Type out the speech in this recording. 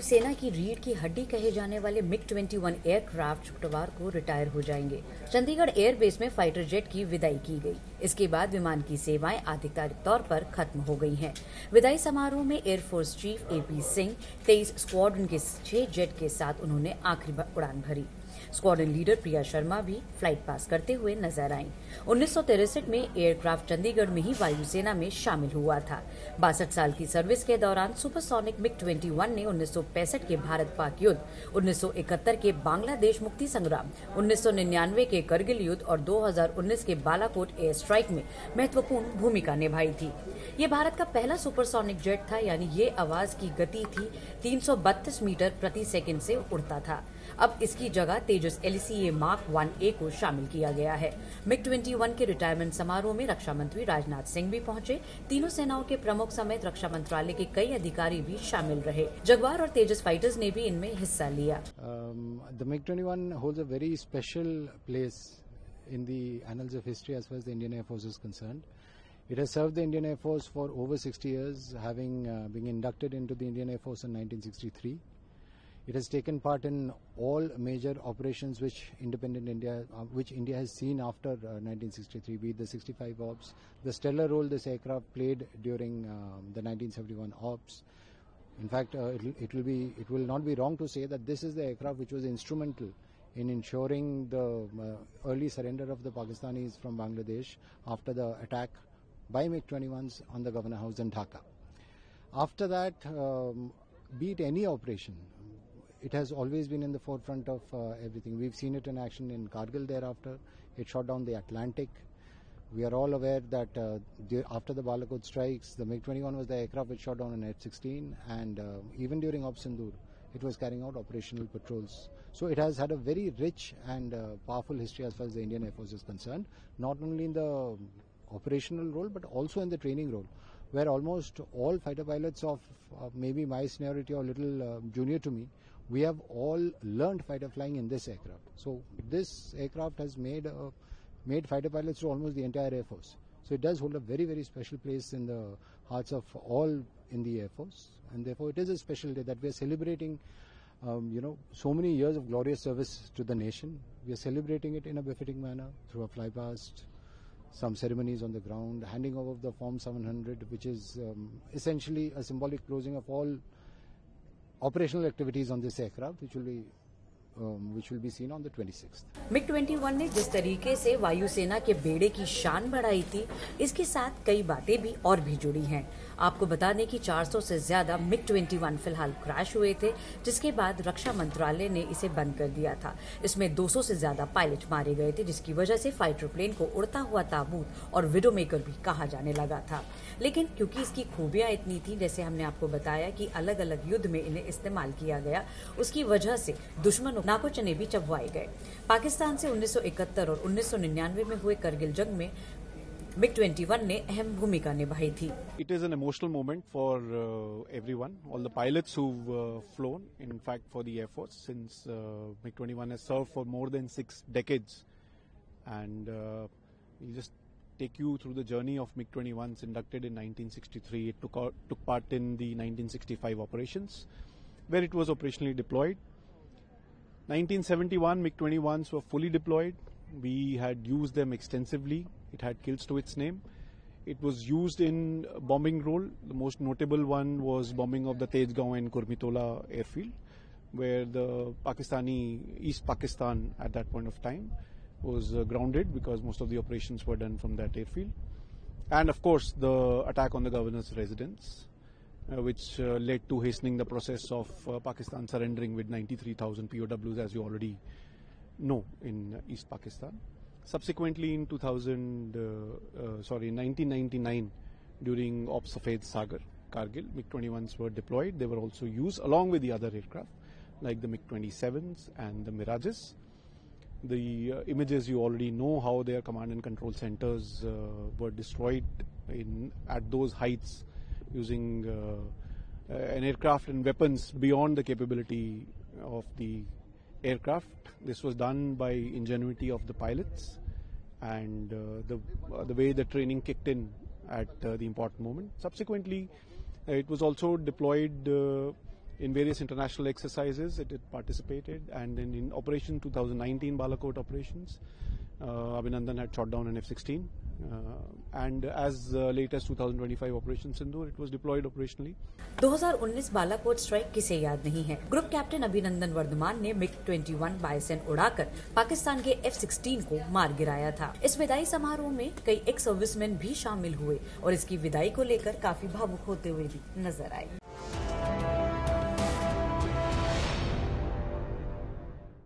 वायुसेना की रीढ़ की हड्डी कहे जाने वाले मिग-21 एयरक्राफ्ट शुक्रवार को रिटायर हो जाएंगे। चंडीगढ़ एयरबेस में फाइटर जेट की विदाई की गई। इसके बाद विमान की सेवाएं आधिकारिक तौर पर खत्म हो गई हैं। विदाई समारोह में air force chief AP Singh 23 squadron के 6 जेट के साथ उन्होंने आखिरी उड़ान भरी। स्क्वाड्रन लीडर प्रिया शर्मा भी फ्लाइट पास करते हुए नजर आईं। 1963 में एयरक्राफ्ट चंडीगढ़ में ही वायुसेना में शामिल हुआ था। 62 साल की सर्विस के दौरान सुपरसोनिक मिग-21 ने 1965 के भारत पाक युद्ध, 1971 के बांग्लादेश मुक्ति संग्राम, 1999 के करगिल युद्ध और 2019 के बालाकोट एयर स्ट्राइक में महत्वपूर्ण भूमिका निभाई थी। ये भारत का पहला सुपरसोनिक जेट था, यानी ये आवाज की गति थी 332 मीटर प्रति सेकंड से उड़ता था। अब इसकी जगह तेजस LCA Mark 1A को शामिल किया गया है। मिग-21 के रिटायरमेंट समारोह में रक्षा मंत्री राजनाथ सिंह भी पहुंचे। तीनों सेनाओं के प्रमुख समेत रक्षा मंत्रालय के कई अधिकारी भी शामिल रहे। जगुआर और तेजस फाइटर्स ने भी इनमें हिस्सा लिया। The MiG-21 holds a very special place in the annals of history as far as the Indian Air Force is concerned. It has served the Indian Air Force for over 60 years, having been inducted into the Indian Air Force in 1963. It has taken part in all major operations which India has seen after 1963, be it the 65 Ops, the stellar role this aircraft played during the 1971 Ops. In fact, it will not be wrong to say that this is the aircraft which was instrumental in ensuring the early surrender of the Pakistanis from Bangladesh after the attack by MiG-21s on the Governor House in Dhaka. After that, be it any operation, it has always been in the forefront of everything. We've seen it in action in Kargil thereafter. It shot down the Atlantic. We are all aware that after the Balakot strikes, the MiG-21 was the aircraft which shot down an F-16, and even during Op Sindoor, it was carrying out operational patrols. So it has had a very rich and powerful history as far as the Indian Air Force is concerned, not only in the operational role but also in the training role, where almost all fighter pilots of maybe my seniority or little junior to me, we have all learned fighter flying in this aircraft. So this aircraft has made fighter pilots to almost the entire Air Force. So it does hold a very, very special place in the hearts of all in the Air Force, and therefore it is a special day that we are celebrating so many years of glorious service to the nation. We are celebrating it in a befitting manner through a flypast, some ceremonies on the ground, handing over of the Form 700, which is essentially a symbolic closing of all operational activities on this aircraft, which will be seen on the 26th. मिग-21 ने जिस तरीके से वायुसेना के बेड़े की शान बढ़ाई थी, इसके साथ कई बातें भी और भी जुड़ी हैं। आपको बता दें कि 400 से ज्यादा मिग-21 फिलहाल क्रैश हुए थे, जिसके बाद रक्षा मंत्रालय ने इसे बंद कर दिया था। इसमें 200 से ज्यादा पायलट मारे गए थे, जिसकी वजह से फाइटर प्लेन को उड़ता हुआ ताबूत और विडोमेकर भी कहा जाने लगा था। लेकिन क्योंकि इसकी खूबियां इतनी थी, जैसे हमने आपको बताया कि अलग अलग युद्ध में इन्हें इस्तेमाल किया गया, उसकी वजह से दुश्मनों नाकोचने भी चबवाए गए। पाकिस्तान से 1971 और 1999 में हुए करगिल जंग में MiG-21 ने अहम भूमिका निभाई थी। It is an emotional moment for everyone, all the pilots who've flown, in fact for the Air Force, since MiG-21 has served for more than 6 decades. And we'll just take you through the journey of MiG-21s inducted in 1963. It took part in the 1965 operations, where it was operationally deployed. 1971 MiG-21s were fully deployed. We had used them extensively. It had kills to its name. It was used in bombing role. The most notable one was bombing of the Tejgaon and Kurmitola airfield, where the Pakistani East Pakistan at that point of time was grounded because most of the operations were done from that airfield. And of course the attack on the governor's residence, which led to hastening the process of Pakistan surrendering with 93,000 POWs, as you already know, in East Pakistan. Subsequently in 1999, during Op Safed Sagar, Kargil, MiG-21s were deployed. They were also used along with the other aircraft like the MiG-27s and the Mirages. The images, you already know how their command and control centers were destroyed at those heights using an aircraft and weapons beyond the capability of the aircraft. This was done by ingenuity of the pilots and the way the training kicked in at the important moment. Subsequently, it was also deployed In various international exercises, it participated, and then in Operation 2019 Balakot operations, Abhinandan had shot down an F-16, and as late as 2025 Operation Sindoor, it was deployed operationally. 2019 Balakot strike किसे याद नहीं है। Group captain Abhinandan Varthaman ने MiG-21 बायसेन उड़ाकर पाकिस्तान के F-16 को मार गिराया था। इस विदाई समारोह में कई एक्स सर्विसमैन भी शामिल हुए और इसकी विदाई को लेकर काफी भावुक होते हुए भी नजर आए।